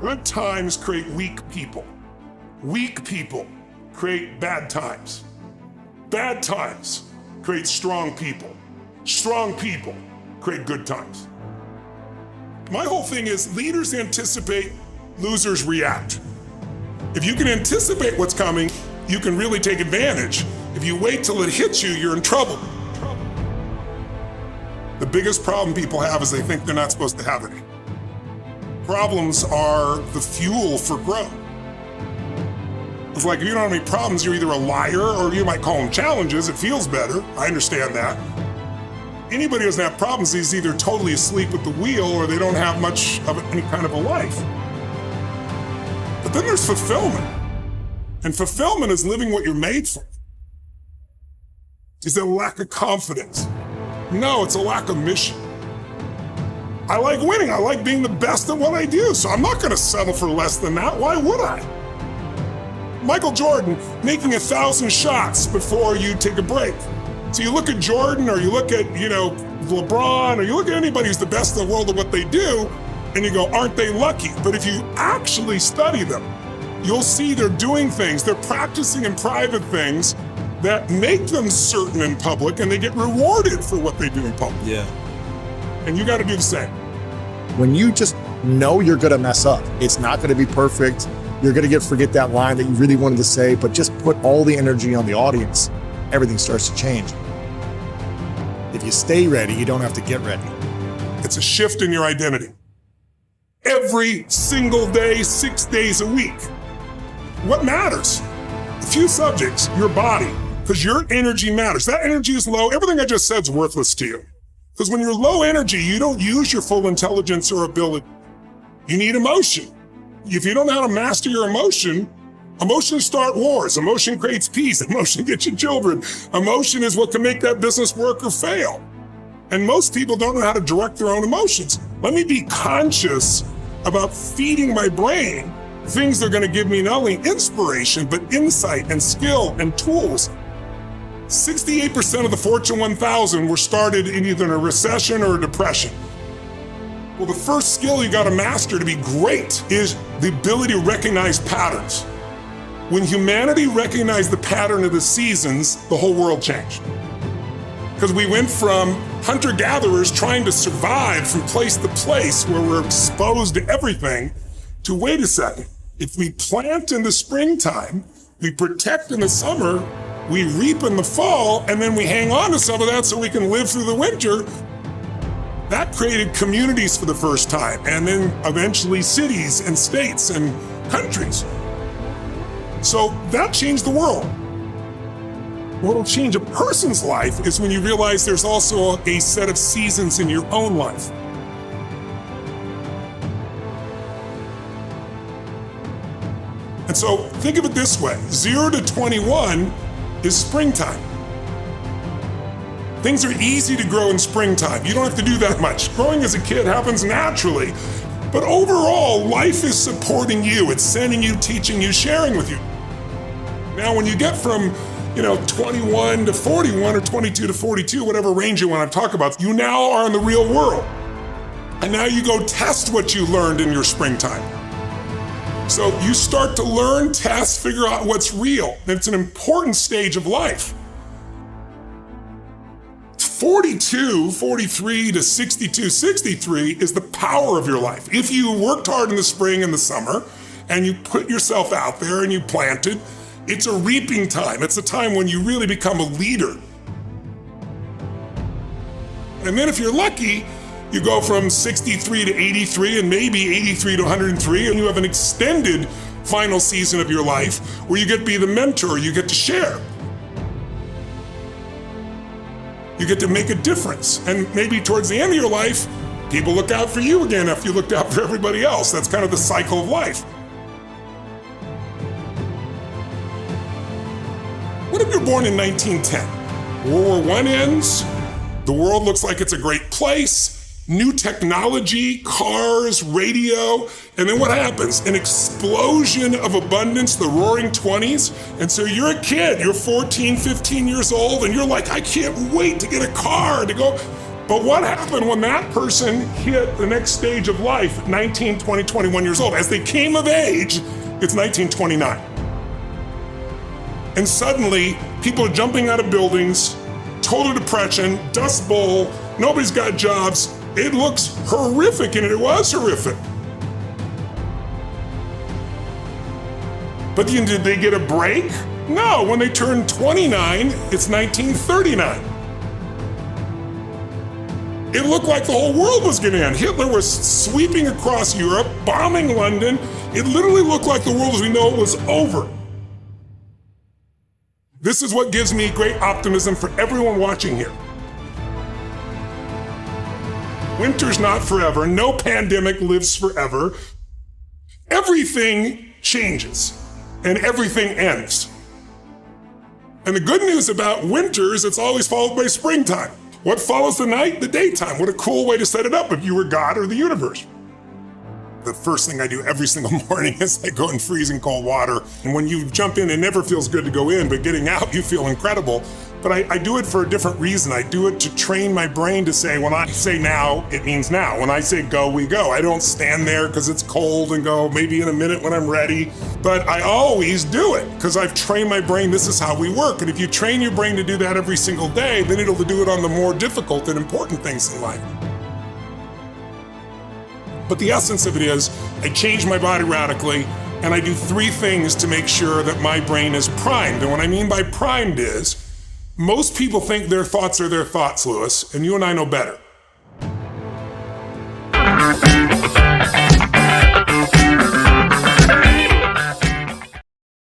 Good times create weak people. Weak people create bad times. Bad times create strong people. Strong people create good times. My whole thing is leaders anticipate, losers react. If you can anticipate what's coming, you can really take advantage. If you wait till it hits you, you're in trouble. The biggest problem people have is they think they're not supposed to have any. Problems are the fuel for growth. It's like if you don't have any problems, you're either a liar or you might call them challenges. It feels better. I understand that. Anybody who doesn't have problems is either totally asleep at the wheel or they don't have much of any kind of a life. But then there's fulfillment. And fulfillment is living what you're made for. Is it a lack of confidence? No, it's a lack of mission. I like winning. I like being the best at what I do. So I'm not going to settle for less than that. Why would I? Michael Jordan making 1,000 shots before you take a break. So you look at Jordan or you look at, LeBron or you look at anybody who's the best in the world at what they do and you go, aren't they lucky? But if you actually study them, you'll see they're doing things, they're practicing in private things that make them certain in public and they get rewarded for what they do in public. Yeah. And you got to do the same. When you just know you're going to mess up, it's not going to be perfect. You're going to forget that line that you really wanted to say, but just put all the energy on the audience. Everything starts to change. If you stay ready, you don't have to get ready. It's a shift in your identity. Every single day, 6 days a week. What matters? A few subjects, your body, because your energy matters. That energy is low. Everything I just said is worthless to you. Because when you're low energy, you don't use your full intelligence or ability. You need emotion. If you don't know how to master your emotions start wars. Emotion creates peace. Emotion gets you children. Emotion is what can make that business work or fail. And most people don't know how to direct their own emotions. Let me be conscious about feeding my brain things that are going to give me not only inspiration, but insight and skill and tools. 68% of the Fortune 1000 were started in either a recession or a depression. Well, the first skill you got to master to be great is the ability to recognize patterns. When humanity recognized the pattern of the seasons, the whole world changed. Because we went from hunter-gatherers trying to survive from place to place where we're exposed to everything, to wait a second, if we plant in the springtime, we protect in the summer, we reap in the fall, and then we hang on to some of that so we can live through the winter. That created communities for the first time, and then eventually cities and states and countries. So that changed the world. What'll change a person's life is when you realize there's also a set of seasons in your own life. And so think of it this way, 0 to 21 is springtime. Things are easy to grow in springtime. You don't have to do that much. Growing as a kid happens naturally. But overall, life is supporting you. It's sending you, teaching you, sharing with you. Now, when you get from 21 to 41 or 22 to 42, whatever range you want to talk about, you now are in the real world. And now you go test what you learned in your springtime. So you start to learn, test, figure out what's real. And it's an important stage of life. 42, 43 to 62, 63 is the power of your life. If you worked hard in the spring and the summer and you put yourself out there and you planted, it's a reaping time. It's a time when you really become a leader. And then if you're lucky, you go from 63 to 83 and maybe 83 to 103, and you have an extended final season of your life where you get to be the mentor, you get to share. You get to make a difference. And maybe towards the end of your life, people look out for you again after you looked out for everybody else. That's kind of the cycle of life. What if you're born in 1910? World War I ends, the world looks like it's a great place, new technology, cars, radio, and then what happens? An explosion of abundance, the roaring 20s. And so you're a kid, you're 14, 15 years old, and you're like, I can't wait to get a car, to go But what happened when that person hit the next stage of life at 19, 20, 21 years old? As they came of age, it's 1929. And suddenly, people are jumping out of buildings, total depression, Dust Bowl, nobody's got jobs. It looks horrific, and it was horrific. But did they get a break? No, when they turned 29, it's 1939. It looked like the whole world was gonna end. Hitler was sweeping across Europe, bombing London. It literally looked like the world as we know it was over. This is what gives me great optimism for everyone watching here. Winter's not forever. No pandemic lives forever. Everything changes and everything ends. And the good news about winter is it's always followed by springtime. What follows the night? The daytime. What a cool way to set it up if you were God or the universe. The first thing I do every single morning is I go in freezing cold water. And when you jump in, it never feels good to go in, but getting out, you feel incredible. But I do it for a different reason. I do it to train my brain to say, when I say now, it means now. When I say go, we go. I don't stand there because it's cold and go maybe in a minute when I'm ready. But I always do it because I've trained my brain. This is how we work. And if you train your brain to do that every single day, then it'll do it on the more difficult and important things in life. But the essence of it is, I change my body radically, and I do 3 things to make sure that my brain is primed. And what I mean by primed is, most people think their thoughts are their thoughts, Lewis, and you and I know better.